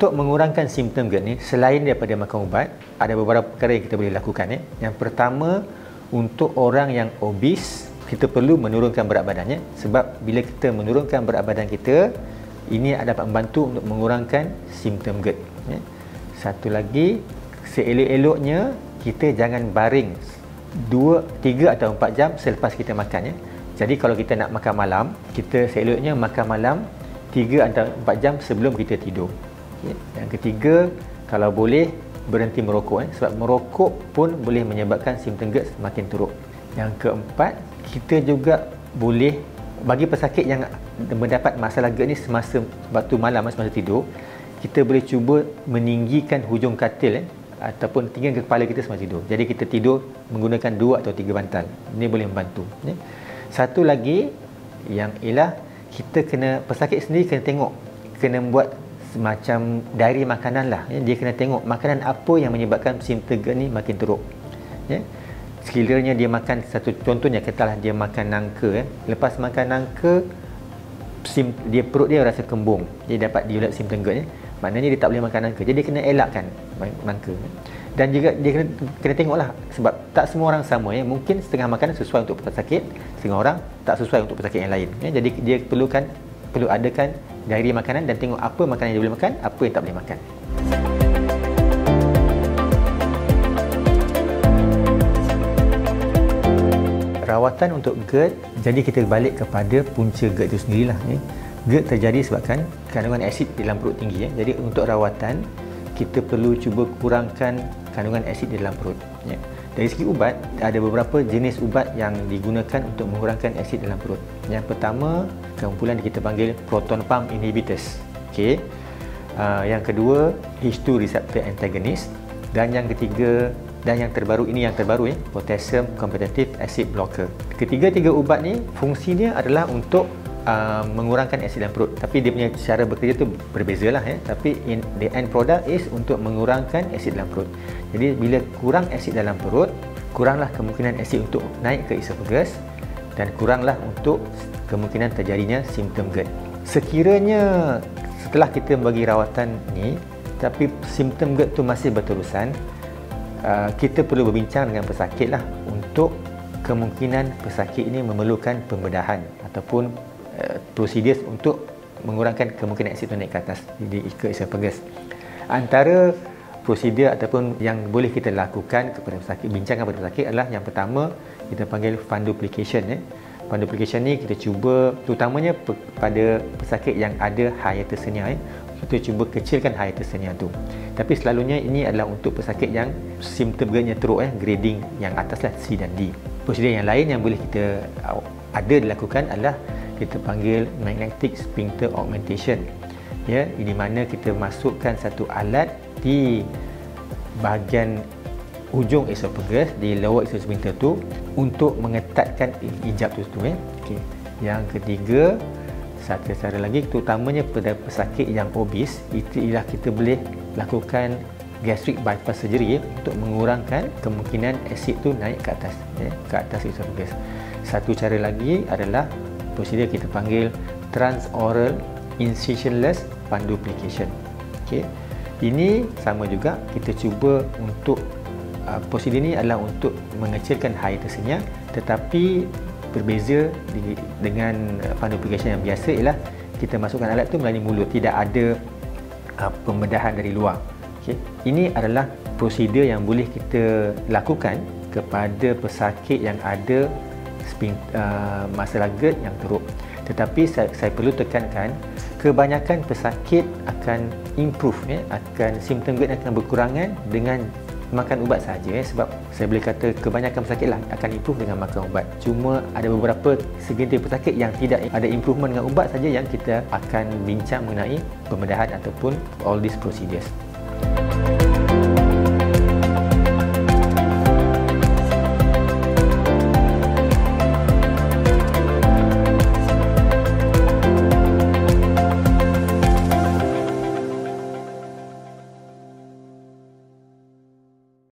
Untuk mengurangkan simptom GERD ni, selain daripada makan ubat, ada beberapa perkara yang kita boleh lakukan. Yang pertama, untuk orang yang obes, kita perlu menurunkan berat badannya. Sebab bila kita menurunkan berat badan kita, ini dapat membantu untuk mengurangkan simptom GERD. Satu lagi, seelok-eloknya kita jangan baring 2, 3 atau 4 jam selepas kita makan. Jadi kalau kita nak makan malam, kita seeloknya makan malam 3 atau 4 jam sebelum kita tidur. Yang ketiga, kalau boleh berhenti merokok. Sebab merokok pun boleh menyebabkan simptom GERD semakin teruk. Yang keempat, kita juga boleh, bagi pesakit yang mendapat masalah GERD ni semasa waktu malam, semasa tidur, kita boleh cuba meninggikan hujung katil ataupun tinggikan kepala kita semasa tidur. Jadi kita tidur menggunakan 2 atau 3 bantal. Ini boleh membantu. Satu lagi yang ialah kita pesakit sendiri kena buat semacam diary makanan lah. Dia kena tengok makanan apa yang menyebabkan simptom GERD ni makin teruk. Sekiranya dia makan, satu contohnya katalah dia makan nangka. Lepas makan nangka, perut dia rasa kembung. Dia dapat diulat simptom GERD. Maknanya dia tak boleh makan nangka. Jadi dia kena elakkan nangka. Dan juga dia kena tengoklah, sebab tak semua orang sama. Mungkin setengah makanan sesuai untuk pesakit, setengah orang tak sesuai untuk pesakit yang lain. Jadi dia perlu adakan diary makanan dan tengok apa makanan yang dia boleh makan, apa yang tak boleh makan. Rawatan untuk GERD, jadi kita balik kepada punca GERD itu sendirilah. GERD terjadi sebabkan kandungan asid dalam perut tinggi. Jadi untuk rawatan, kita perlu cuba kurangkan kandungan asid di dalam perut. Dari segi ubat, ada beberapa jenis ubat yang digunakan untuk mengurangkan asid dalam perut. Yang pertama, kumpulan kita panggil proton pump inhibitors. Yang kedua, H2 receptor antagonist. Dan yang ketiga, dan yang terbaru, potassium competitive acid blocker. Ketiga-tiga ubat ni fungsinya adalah untuk mengurangkan asid dalam perut, tapi dia punya cara bekerja tu berbezalah. Tapi the end product is untuk mengurangkan asid dalam perut. Jadi bila kurang asid dalam perut, kuranglah kemungkinan asid untuk naik ke esophagus dan kuranglah untuk kemungkinan terjadinya simptom GERD. Sekiranya setelah kita bagi rawatan ni tapi simptom GERD tu masih berterusan, kita perlu berbincang dengan pesakit lah untuk kemungkinan pesakit ini memerlukan pembedahan ataupun prosedur untuk mengurangkan kemungkinan asid itu naik ke atas ke esophagus. Antara prosedur ataupun yang boleh kita lakukan kepada pesakit, bincangkan kepada pesakit adalah yang pertama, kita panggil fundoplication. Fundoplication ni kita cuba terutamanya pada pesakit yang ada hiatus hernia. Kita cuba kecilkan hiatus hernia tu. Tapi selalunya ini adalah untuk pesakit yang simptom GERD-nya teruk, grading yang atas lah, C dan D. Prosedur yang lain yang boleh kita dilakukan adalah kita panggil magnetic sphincter augmentation. Di mana kita masukkan satu alat di bahagian hujung esophagus, di lower esophageal sphincter tu, untuk mengetatkan hijab tu. Yang ketiga, satu cara lagi, terutamanya pada pesakit yang obes, itu ialah kita boleh lakukan gastric bypass surgery untuk mengurangkan kemungkinan asid tu naik ke atas esophagus. Satu cara lagi adalah prosedur kita panggil transoral incisionless fundoplication. Ini sama juga, kita cuba untuk prosedur ini adalah untuk mengecilkan hiatus hernia, tetapi berbeza dengan fundoplication yang biasa ialah kita masukkan alat tu melalui mulut, tidak ada pembedahan dari luar. Ini adalah prosedur yang boleh kita lakukan kepada pesakit yang ada masalah GERD yang teruk. Tetapi saya perlu tekankan, kebanyakan pesakit akan improve, akan simptom GERD akan berkurangan dengan makan ubat saja. Sebab saya boleh kata kebanyakan pesakit lah akan improve dengan makan ubat. Cuma ada beberapa segelintir pesakit yang tidak ada improvement dengan ubat saja, yang kita akan bincang mengenai pembedahan ataupun all these procedures.